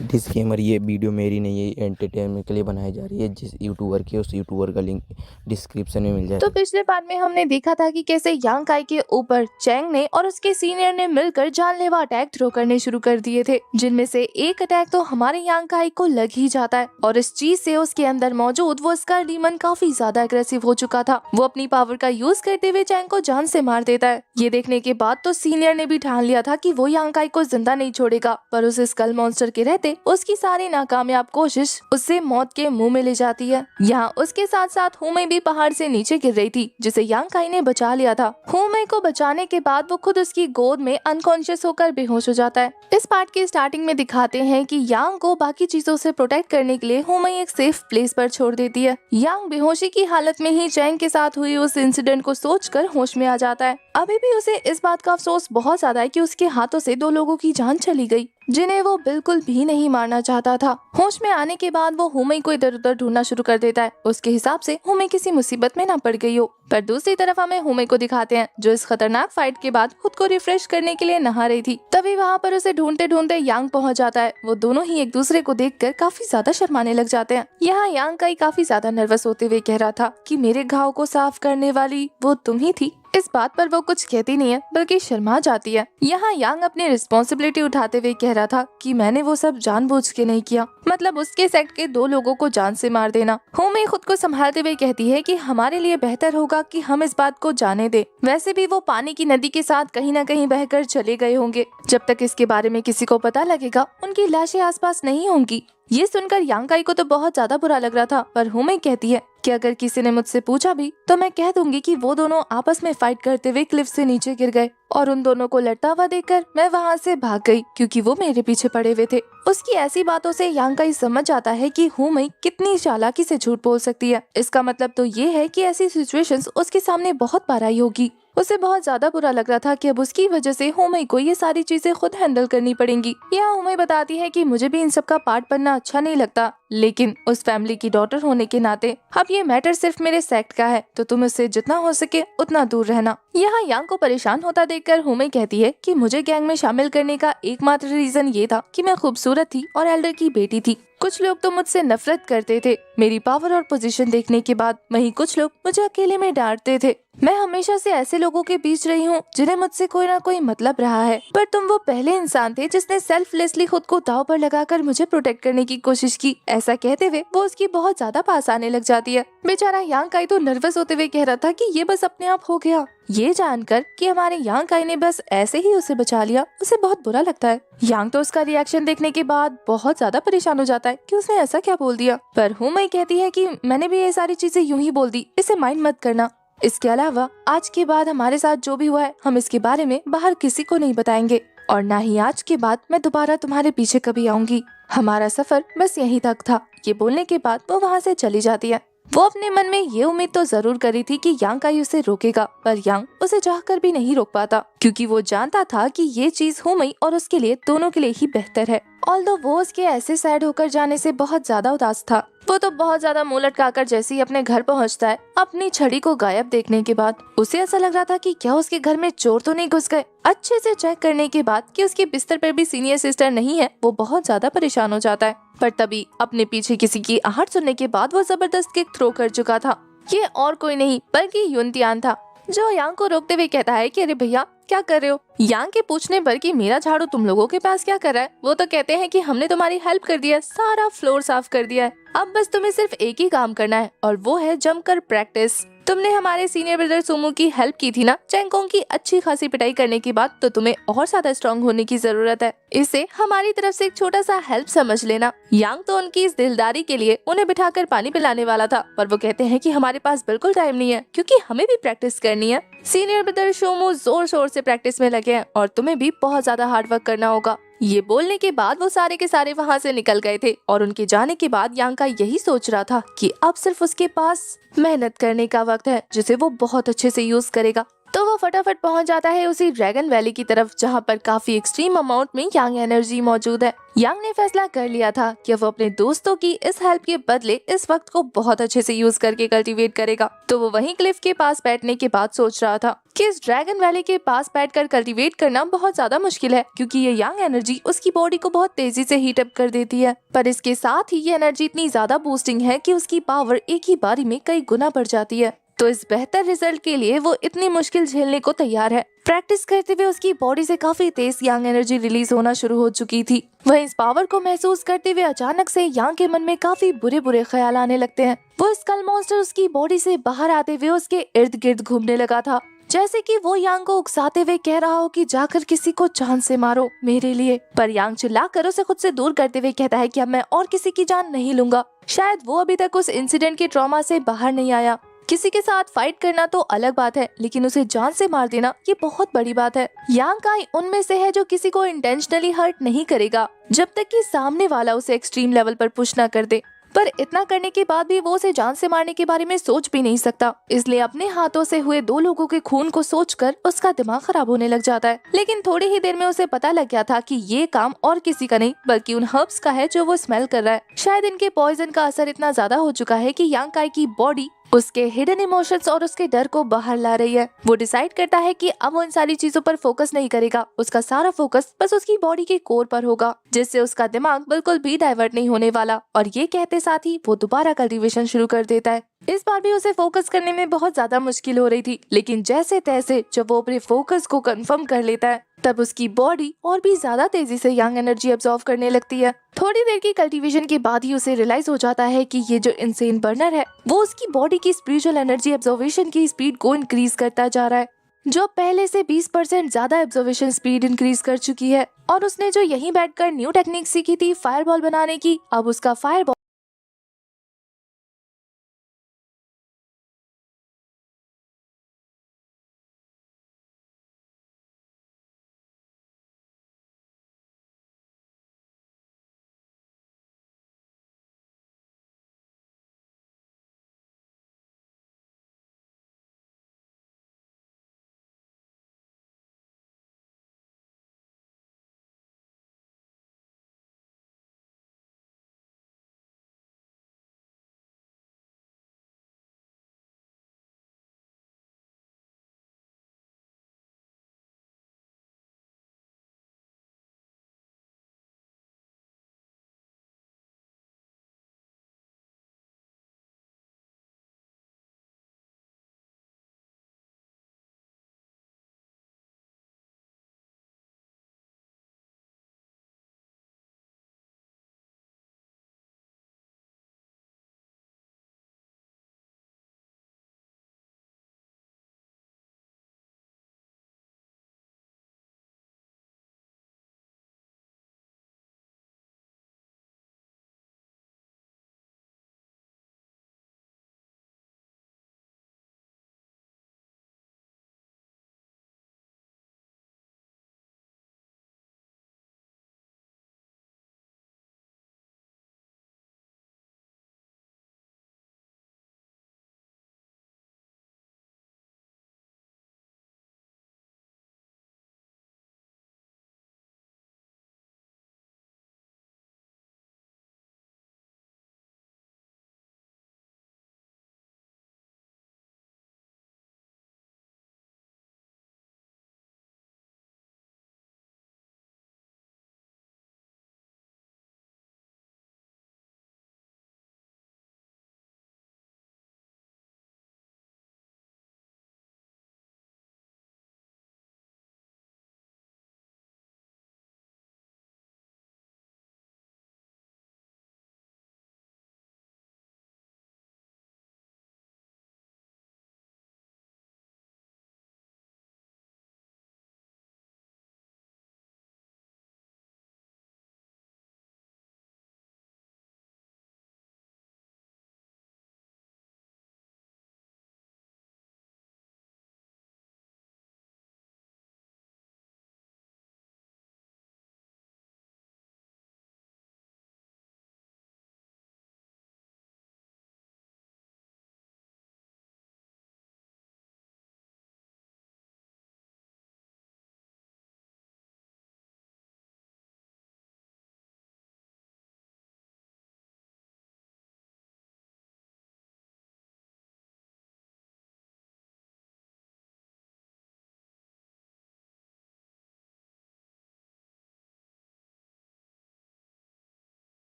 Disclaimer, ये video मेरी नहीं है, एंटरटेनमेंट के लिए बनाई जा रही है। जिस यूट्यूबर की उस यूट्यूबर का लिंक डिस्क्रिप्शन में मिल तो जाएगा। पिछले पार्ट में हमने देखा था कि कैसे यांग काई के ऊपर चैंग ने और उसके सीनियर ने मिलकर जानलेवा अटैक थ्रो करने शुरू कर दिए थे, जिनमें से एक अटैक तो हमारे यांग काई को लग ही जाता है और इस चीज से उसके अंदर मौजूद वो स्कार डीमन काफी ज्यादा अग्रेसिव हो चुका था। वो अपनी पावर का यूज करते हुए चैंग को जान से मार देता है। ये देखने के बाद तो सीनियर ने भी ठान लिया था कि वो यांग काई को जिंदा नहीं छोड़ेगा, पर उस स्कल मॉन्स्टर के रहते उसकी सारी नाकामयाब कोशिश उससे मौत के मुंह में ले जाती है। यहाँ उसके साथ साथ हुमई भी पहाड़ से नीचे गिर रही थी, जिसे यांग काई ने बचा लिया था। हुमई को बचाने के बाद वो खुद उसकी गोद में अनकॉन्शियस होकर बेहोश हो जाता है। इस पार्ट की स्टार्टिंग में दिखाते हैं कि यांग को बाकी चीजों से प्रोटेक्ट करने के लिए हुमई एक सेफ प्लेस पर छोड़ देती है। यांग बेहोशी की हालत में ही चैंग के साथ हुई उस इंसिडेंट को सोचकर होश में आ जाता है। अभी भी उसे इस बात का अफसोस बहुत ज्यादा है कि उसके हाथों से 2 लोगों की जान चली गई, जिन्हें वो बिल्कुल भी नहीं मारना चाहता था। होश में आने के बाद वो हुमई को इधर उधर ढूंढना शुरू कर देता है। उसके हिसाब से हुमई किसी मुसीबत में ना पड़ गई हो। पर दूसरी तरफ हमें हुमई को दिखाते हैं, जो इस खतरनाक फाइट के बाद खुद को रिफ्रेश करने के लिए नहा रही थी। तभी वहाँ पर उसे ढूंढते ढूंढते यांग पहुँच जाता है। वो दोनों ही एक दूसरे को देखकर काफी ज्यादा शर्माने लग जाते हैं। यहाँ यांग काई काफी ज्यादा नर्वस होते हुए कह रहा था कि मेरे घाव को साफ करने वाली वो तुम ही थी। इस बात पर वो कुछ कहती नहीं है, बल्कि शर्मा जाती है। यहाँ यांग अपनी रिस्पॉन्सिबिलिटी उठाते हुए कह रहा था कि मैंने वो सब जानबूझ के नहीं किया, मतलब उसके सेक्ट के 2 लोगों को जान से मार देना। हुमई खुद को संभालते हुए कहती है कि हमारे लिए बेहतर होगा कि हम इस बात को जाने दे। वैसे भी वो पानी की नदी के साथ कहीं न कहीं बहकर चले गए होंगे। जब तक इसके बारे में किसी को पता लगेगा, उनकी लाशें आसपास नहीं होंगी। ये सुनकर यांग काई को तो बहुत ज्यादा बुरा लग रहा था, पर हुमई कहती है कि अगर किसी ने मुझसे पूछा भी तो मैं कह दूंगी कि वो दोनों आपस में फाइट करते हुए क्लिफ से नीचे गिर गए और उन दोनों को लड़ता हुआ देखकर मैं वहाँ से भाग गई, क्योंकि वो मेरे पीछे पड़े हुए थे। उसकी ऐसी बातों से यांग काई समझ जाता है कि हुमई कितनी चालाकी से झूठ बोल सकती है। इसका मतलब तो ये है कि ऐसी सिचुएशंस उसके सामने बहुत बार आई होगी। उसे बहुत ज्यादा बुरा लग रहा था कि अब उसकी वजह से हुमई को ये सारी चीजें खुद हैंडल करनी पड़ेंगी। यहाँ हुमई बताती है कि मुझे भी इन सब का पार्ट बनना अच्छा नहीं लगता, लेकिन उस फैमिली की डॉटर होने के नाते अब ये मैटर सिर्फ मेरे सेक्ट का है, तो तुम इससे जितना हो सके उतना दूर रहना। यहाँ यांग को परेशान होता देखकर हुमई कहती है कि मुझे गैंग में शामिल करने का एकमात्र रीजन ये था कि मैं खूबसूरत थी और एल्डर की बेटी थी। कुछ लोग तो मुझसे नफरत करते थे मेरी पावर और पोजीशन देखने के बाद, वहीं कुछ लोग मुझे अकेले में डांटते थे। मैं हमेशा से ऐसे लोगों के बीच रही हूँ जिन्हें मुझसे कोई ना कोई मतलब रहा है, पर तुम वो पहले इंसान थे जिसने सेल्फलेसली खुद को दांव पर लगाकर मुझे प्रोटेक्ट करने की कोशिश की। ऐसा कहते हुए वो उसकी बहुत ज्यादा पास आने लग जाती है। बेचारा यांग काई तो नर्वस होते हुए कह रहा था कि ये बस अपने आप हो गया। ये जानकर कि हमारे यांग काई ने बस ऐसे ही उसे बचा लिया, उसे बहुत बुरा लगता है। यांग तो उसका रिएक्शन देखने के बाद बहुत ज्यादा परेशान हो जाता है कि उसने ऐसा क्या बोल दिया, पर हुमई कहती है कि मैंने भी ये सारी चीजें यूं ही बोल दी, इसे माइंड मत करना। इसके अलावा आज के बाद हमारे साथ जो भी हुआ है, हम इसके बारे में बाहर किसी को नहीं बताएंगे, और ना ही आज के बाद मैं दोबारा तुम्हारे पीछे कभी आऊंगी। हमारा सफर बस यहीं तक था। ये बोलने के बाद वो वहाँ से चली जाती है। वो अपने मन में ये उम्मीद तो जरूर करी थी कि यांग काई उसे रोकेगा, पर यांग उसे चाहकर भी नहीं रोक पाता, क्योंकि वो जानता था कि ये चीज हुमई और उसके लिए दोनों के लिए ही बेहतर है। ऑल्दो वो उसके ऐसे सैड होकर जाने से बहुत ज्यादा उदास था। वो तो बहुत ज्यादा मुंह लटकाकर जैसे ही अपने घर पहुंचता है, अपनी छड़ी को गायब देखने के बाद उसे ऐसा लग रहा था कि क्या उसके घर में चोर तो नहीं घुस गए। अच्छे से चेक करने के बाद कि उसके बिस्तर पर भी सीनियर सिस्टर नहीं है, वो बहुत ज्यादा परेशान हो जाता है। पर तभी अपने पीछे किसी की आहट सुनने के बाद वो जबरदस्त किक थ्रो कर चुका था। ये और कोई नहीं बल्कि युनतियान था, जो यांग को रोकते हुए कहता है कि अरे भैया क्या कर रहे हो। यांग के पूछने पर कि मेरा झाड़ू तुम लोगों के पास क्या कर रहा है, वो तो कहते हैं कि हमने तुम्हारी हेल्प कर दिया, सारा फ्लोर साफ कर दिया है, अब बस तुम्हें सिर्फ एक ही काम करना है और वो है जमकर प्रैक्टिस। तुमने हमारे सीनियर ब्रदर सुमो की हेल्प की थी ना चेंगकोंग की अच्छी खासी पिटाई करने के बाद, तो तुम्हें और ज्यादा स्ट्रॉन्ग होने की जरूरत है। इसे हमारी तरफ से एक छोटा सा हेल्प समझ लेना। यांग तो उनकी इस दिलदारी के लिए उन्हें बिठाकर पानी पिलाने वाला था, पर वो कहते हैं कि हमारे पास बिल्कुल टाइम नहीं है, क्योंकि हमें भी प्रैक्टिस करनी है। सीनियर ब्रदर शोमो जोर शोर से प्रैक्टिस में लगे हैं और तुम्हें भी बहुत ज्यादा हार्ड वर्क करना होगा। ये बोलने के बाद वो सारे के सारे वहाँ से निकल गए थे और उनके जाने के बाद यांग का यही सोच रहा था कि अब सिर्फ उसके पास मेहनत करने का वक्त है, जिसे वो बहुत अच्छे से यूज करेगा। तो वो फटाफट पहुंच जाता है उसी ड्रैगन वैली की तरफ, जहां पर काफी एक्सट्रीम अमाउंट में यांग एनर्जी मौजूद है। यांग ने फैसला कर लिया था कि वो अपने दोस्तों की इस हेल्प के बदले इस वक्त को बहुत अच्छे से यूज करके कल्टीवेट करेगा। तो वो वहीं क्लिफ के पास बैठने के बाद सोच रहा था कि इस ड्रैगन वैली के पास बैठकर कल्टीवेट करना बहुत ज्यादा मुश्किल है, क्योंकि ये यांग एनर्जी उसकी बॉडी को बहुत तेजी से हीट अप कर देती है। पर इसके साथ ही ये एनर्जी इतनी ज्यादा बूस्टिंग है कि उसकी पावर एक ही बारी में कई गुना बढ़ जाती है। तो इस बेहतर रिजल्ट के लिए वो इतनी मुश्किल झेलने को तैयार है। प्रैक्टिस करते हुए उसकी बॉडी से काफी तेज यांग एनर्जी रिलीज होना शुरू हो चुकी थी। वहीं इस पावर को महसूस करते हुए अचानक से यांग के मन में काफी बुरे बुरे ख्याल आने लगते हैं। वो स्कल मॉन्स्टर उसकी बॉडी से बाहर आते हुए उसके इर्द गिर्द घूमने लगा था, जैसे कि वो यांग को उकसाते हुए कह रहा हो कि जाकर किसी को जान से मारो मेरे लिए। पर यांग चिल्लाकर उसे खुद से दूर करते हुए कहता है कि अब मैं और किसी की जान नहीं लूंगा। शायद वो अभी तक उस इंसिडेंट के ट्रॉमा से बाहर नहीं आया। किसी के साथ फाइट करना तो अलग बात है, लेकिन उसे जान से मार देना ये बहुत बड़ी बात है। यांग काई उनमें से है जो किसी को इंटेंशनली हर्ट नहीं करेगा जब तक कि सामने वाला उसे एक्सट्रीम लेवल पर पुश ना कर दे। पर इतना करने के बाद भी वो उसे जान से मारने के बारे में सोच भी नहीं सकता, इसलिए अपने हाथों से हुए 2 लोगों के खून को सोचकर उसका दिमाग खराब होने लग जाता है। लेकिन थोड़ी ही देर में उसे पता लग गया था कि ये काम और किसी का नहीं बल्कि उन हर्ब्स का है जो वो स्मेल कर रहा है। शायद इनके पॉइजन का असर इतना ज्यादा हो चुका है कि यांग काई की बॉडी उसके हिडन इमोशंस और उसके डर को बाहर ला रही है। वो डिसाइड करता है कि अब वो इन सारी चीजों पर फोकस नहीं करेगा, उसका सारा फोकस बस उसकी बॉडी के कोर पर होगा, जिससे उसका दिमाग बिल्कुल भी डाइवर्ट नहीं होने वाला। और ये कहते साथ ही वो दोबारा कल्टीवेशन शुरू कर देता है। इस बार भी उसे फोकस करने में बहुत ज्यादा मुश्किल हो रही थी, लेकिन जैसे तैसे जब वो अपने फोकस को कंफर्म कर लेता है तब उसकी बॉडी और भी ज्यादा तेजी से यांग एनर्जी अब्सॉर्ब करने लगती है। थोड़ी देर की कल्टीवेशन के बाद ही उसे रियलाइज हो जाता है कि ये जो इंसेन बर्नर है वो उसकी बॉडी की स्पिरिचुअल एनर्जी अब्जॉर्वेशन की स्पीड को इंक्रीज करता जा रहा है, जो पहले से 20% ज्यादा ऑब्जर्वेशन स्पीड इंक्रीज कर चुकी है। और उसने जो यहीं बैठकर न्यू टेक्निक सीखी थी फायरबॉल बनाने की, अब उसका फायरबॉल